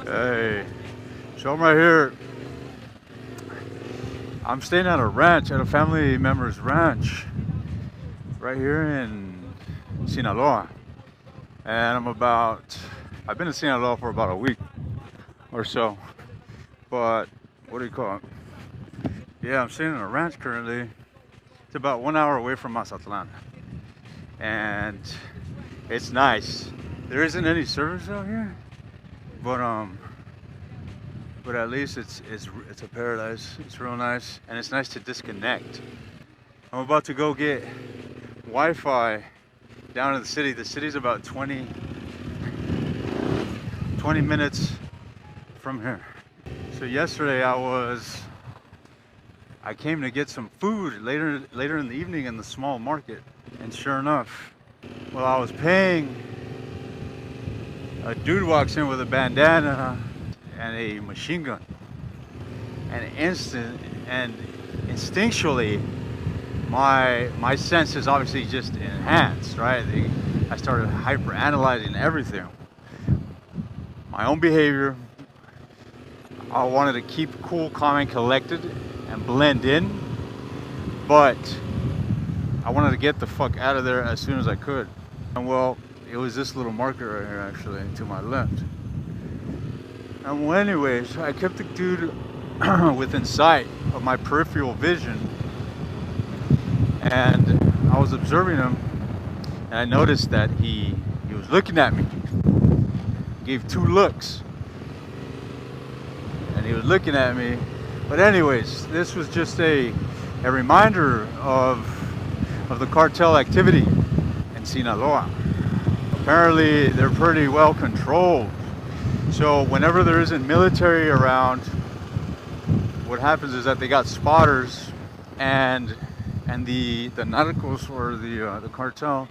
Hey, so I'm right here. I'm staying at a ranch, at a family member's ranch, right here in Sinaloa. And I've been in Sinaloa for about a week or so. But, what do you call it? Yeah, I'm staying in a ranch currently. It's about 1 hour away from Mazatlan. And it's nice. There isn't any service out here, but but at least it's a paradise. It's real nice, and it's nice to disconnect. I'm about to go get Wi-Fi down in the city. The city's about 20 minutes from here. So yesterday I came to get some food later in the evening in the small market, and sure enough, while I was paying, a dude walks in with a bandana and a machine gun, and instinctually, my senses obviously just enhanced, right? I started hyper analyzing everything, my own behavior. I wanted to keep cool, calm, and collected and blend in, but I wanted to get the fuck out of there as soon as I could. And well, it was this little marker right here, actually, to my left. And well, anyways, I kept the dude within sight of my peripheral vision, and I was observing him, and I noticed that he was looking at me. Gave two looks, and he was looking at me. But anyways, this was just a reminder of the cartel activity in Sinaloa. Apparently, they're pretty well controlled. So whenever there isn't military around, what happens is that they got spotters, and the narcos, or the cartel.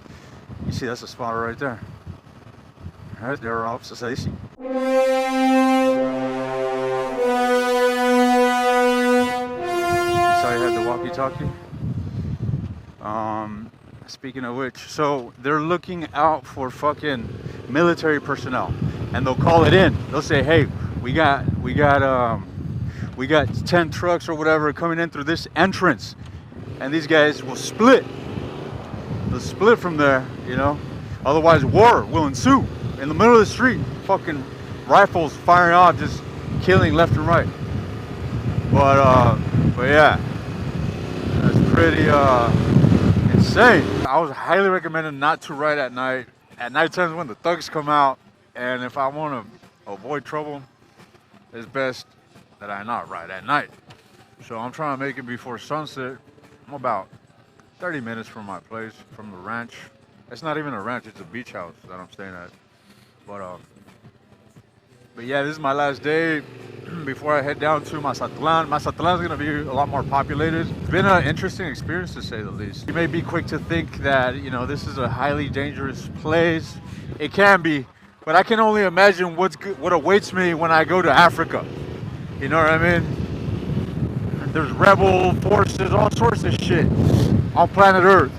You see, that's a spotter right there. All right, they're officers. I had the walkie-talkie. Speaking of which, so they're looking out for fucking military personnel, and they'll call it in. They'll say, "Hey, we got 10 trucks or whatever coming in through this entrance," and these guys will split. They'll split from there, you know. Otherwise, war will ensue in the middle of the street. Fucking rifles firing off, just killing left and right. But yeah. That's pretty insane. I was highly recommended not to ride at night. At night times when the thugs come out, and if I want to avoid trouble, it's best that I not ride at night. So I'm trying to make it before sunset. I'm about 30 minutes from my place, from the ranch. It's not even a ranch, it's a beach house that I'm staying at. But yeah, this is my last day before I head down to Mazatlan. Mazatlan is going to be a lot more populated. It's been an interesting experience, to say the least. You may be quick to think that, you know, this is a highly dangerous place. It can be, but I can only imagine what awaits me when I go to Africa. You know what I mean? There's rebel forces, all sorts of shit on planet Earth.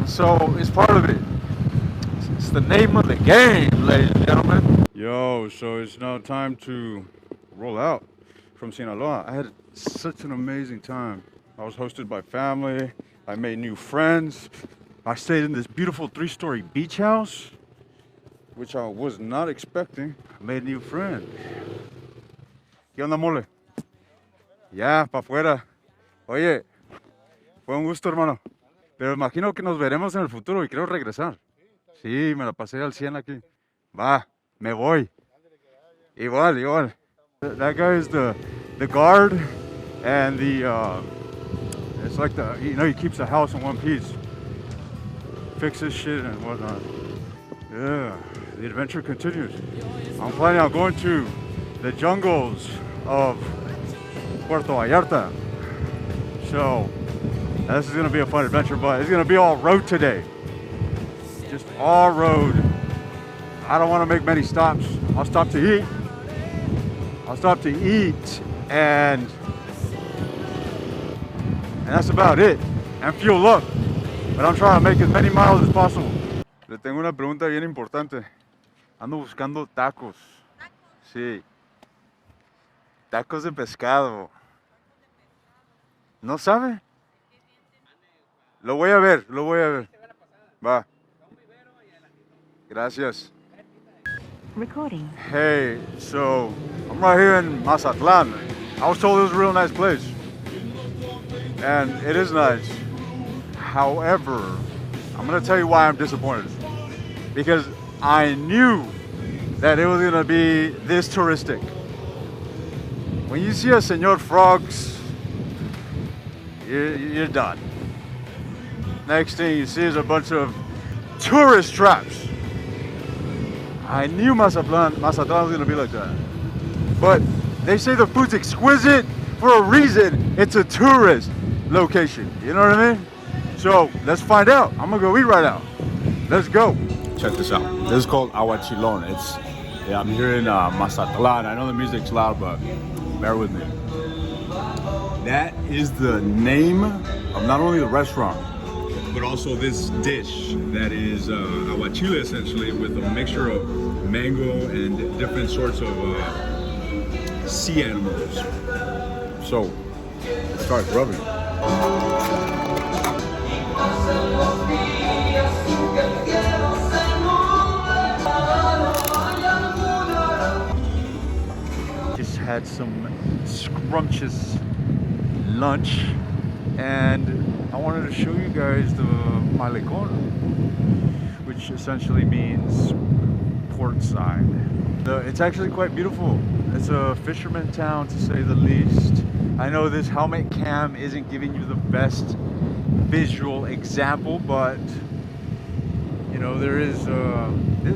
So it's part of it. It's the name of the game, ladies and gentlemen. Yo, so it's now time to roll out from Sinaloa. I had such an amazing time. I was hosted by family. I made new friends. I stayed in this beautiful 3-story beach house, which I was not expecting. I made a new friend. ¿Qué onda, mole? Ya, pa' afuera. Oye, fue un gusto, hermano. Pero imagino que nos veremos en el futuro y quiero regresar. Sí, me la pasé al 100 aquí. Va, me voy. Igual. That guy is the guard, and it's like he keeps the house in one piece. Fixes shit and whatnot. Yeah, the adventure continues. I'm planning on going to the jungles of Puerto Vallarta. So this is gonna be a fun adventure, but it's gonna be all road today. Just all road. I don't want to make many stops. I'll stop to eat, and that's about it. And fuel up. But I'm trying to make as many miles as possible. Le tengo una pregunta bien importante. Ando buscando tacos. Sí. Tacos de pescado. ¿No sabe? Lo voy a ver, lo voy a ver. Va. Gracias. Recording. Hey, so I'm right here in Mazatlan. I was told it was a real nice place. And it is nice. However, I'm gonna tell you why I'm disappointed. Because I knew that it was gonna be this touristic. When you see a Senor Frogs, you're done. Next thing you see is a bunch of tourist traps. I knew Mazatlan was gonna be like that. But they say the food's exquisite for a reason. It's a tourist location. You know what I mean? So let's find out. I'm gonna go eat right now. Let's go. Check this out. This is called Aguachilon. I'm here in Mazatlan. I know the music's loud, but bear with me. That is the name of not only the restaurant, but also this dish that is aguachile essentially, with a mixture of mango and different sorts of sea animals. So, start rubbing. Just had some scrumptious lunch, and I wanted to show you guys the malecon, which essentially means port side. It's actually quite beautiful. It's a fisherman town, to say the least. I know this helmet cam isn't giving you the best visual example, but you know, there is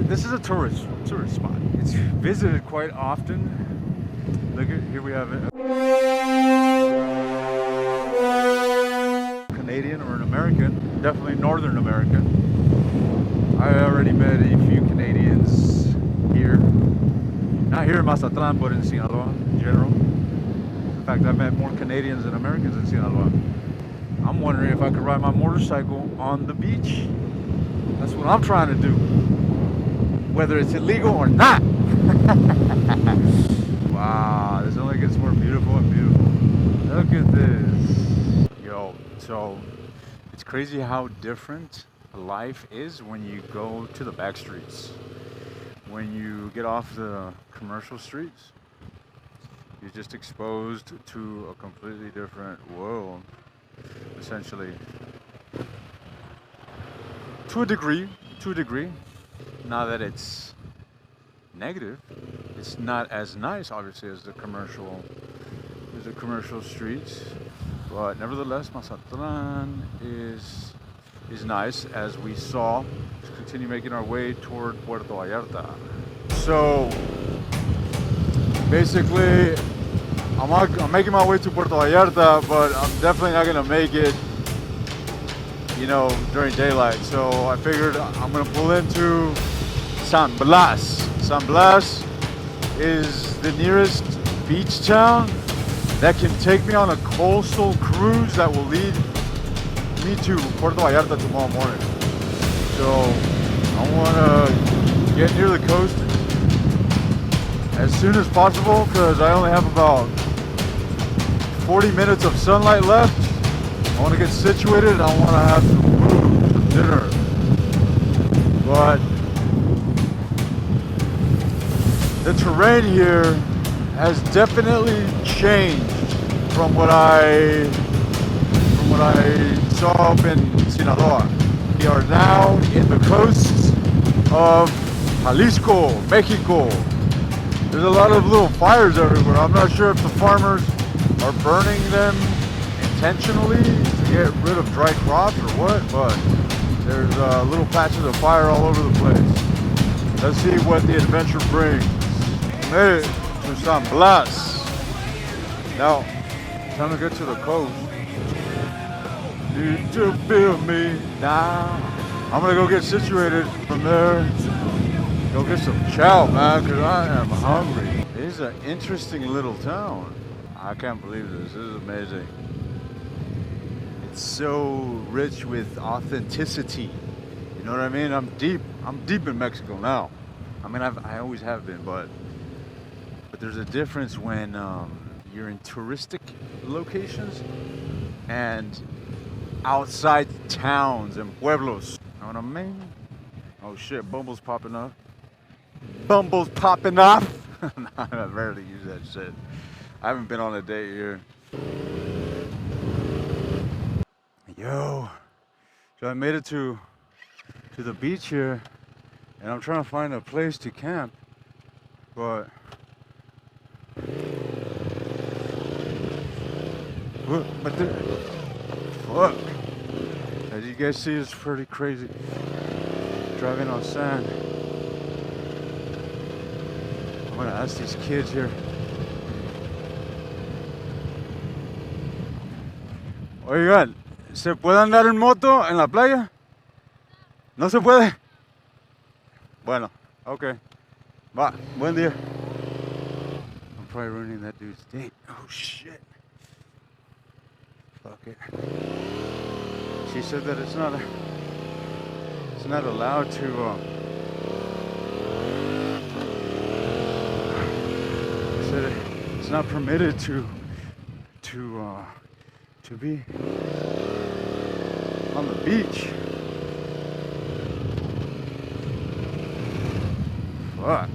this is a tourist spot. It's visited quite often. Look at, here we have it. Canadian or an American, definitely Northern American. I already met a few Canadians here. Not here in Mazatlan, but in Sinaloa in general. In fact, I've met more Canadians than Americans in Sinaloa. I'm wondering if I could ride my motorcycle on the beach. That's what I'm trying to do. Whether it's illegal or not. Wow, this only gets more beautiful and beautiful. Look at this. Yo, so it's crazy how different life is when you go to the back streets. When you get off the commercial streets, you're just exposed to a completely different world, essentially. To a degree, now that it's negative, it's not as nice, obviously, as the commercial streets, but nevertheless, Mazatlan is nice, as we saw. Let's continue making our way toward Puerto Vallarta. So basically, I'm making my way to Puerto Vallarta, but I'm definitely not gonna make it, you know, during daylight. So I figured I'm gonna pull into San Blas. San Blas is the nearest beach town that can take me on a coastal cruise that will lead me to Puerto Vallarta tomorrow morning. So I want to get near the coast as soon as possible, because I only have about 40 minutes of sunlight left. I want to get situated. I want to have some food for dinner. But the terrain here has definitely changed from what I saw up in Sinaloa. We are now in the coast of Jalisco, Mexico. There's a lot of little fires everywhere. I'm not sure if the farmers are burning them intentionally to get rid of dry crops or what, but there's little patches of fire all over the place. Let's see what the adventure brings. Made it to San Blas. Now, time to get to the coast. Need to feel me now. I'm gonna go get situated from there. Go get some chow, man, because I am hungry. This is an interesting little town. I can't believe this. This is amazing. It's so rich with authenticity. You know what I mean? I'm deep in Mexico now. I mean, I always have been, but there's a difference when you're in touristic locations and outside towns and pueblos. Know what I mean? Oh shit, Bumble's popping up. Bumble's popping off. I rarely use that shit. I haven't been on a date here. Yo, so I made it to the beach here, and I'm trying to find a place to camp, but fuck. As you guys see, it's pretty crazy driving on sand. I'm gonna ask these kids here. Oigan, ¿se puede andar en moto en la playa? ¿No se puede? Bueno, okay. Va, buen día. I'm probably ruining that dude's date. Oh shit. Fuck it. She said that it's not allowed to she said it's not permitted to be on the beach. Fuck.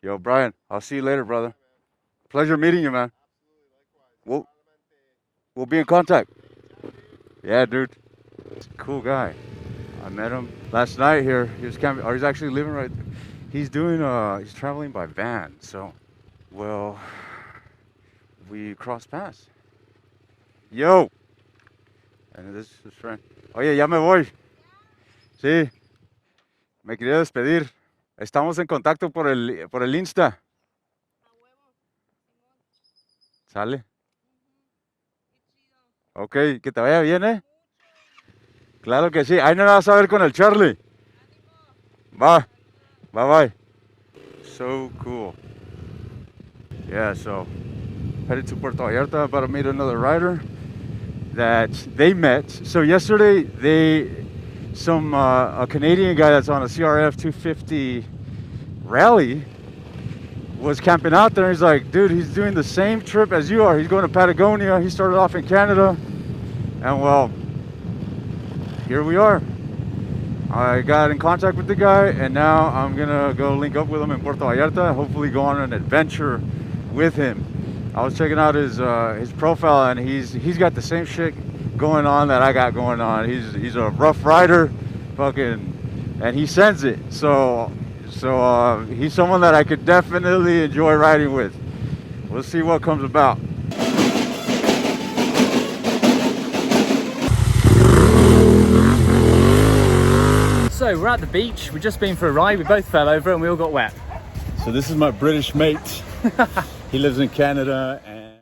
Yo, Brian, I'll see you later, brother. Pleasure meeting you, man. We'll be in contact. Yeah, dude. He's a cool guy. I met him last night here. He was camping, or he's actually living right there. He's doing he's traveling by van, so well we crossed paths. Yo. And this is his friend. Oye, ya me voy. Sí. Me quería despedir. Estamos en contacto por el Insta. ¿Sale? Ok, que te vaya bien, ¿eh? Claro que sí. Ahí no vas a ver con el Charlie. Bye. Bye. So cool. Yeah, so headed to Puerto Vallarta, about to meet another rider that they met. So yesterday, a Canadian guy that's on a CRF 250 rally was camping out there. He's like, dude, he's doing the same trip as you are. He's going to Patagonia. He started off in Canada. And well, here we are. I got in contact with the guy, and now I'm gonna go link up with him in Puerto Vallarta, hopefully go on an adventure with him. I was checking out his profile, and he's got the same shit going on that I got going on. He's a rough rider, and he sends it. So he's someone that I could definitely enjoy riding with. We'll see what comes about. So we're at the beach, we've just been for a ride, we both fell over and we all got wet. So this is my British mate. He lives in Canada, and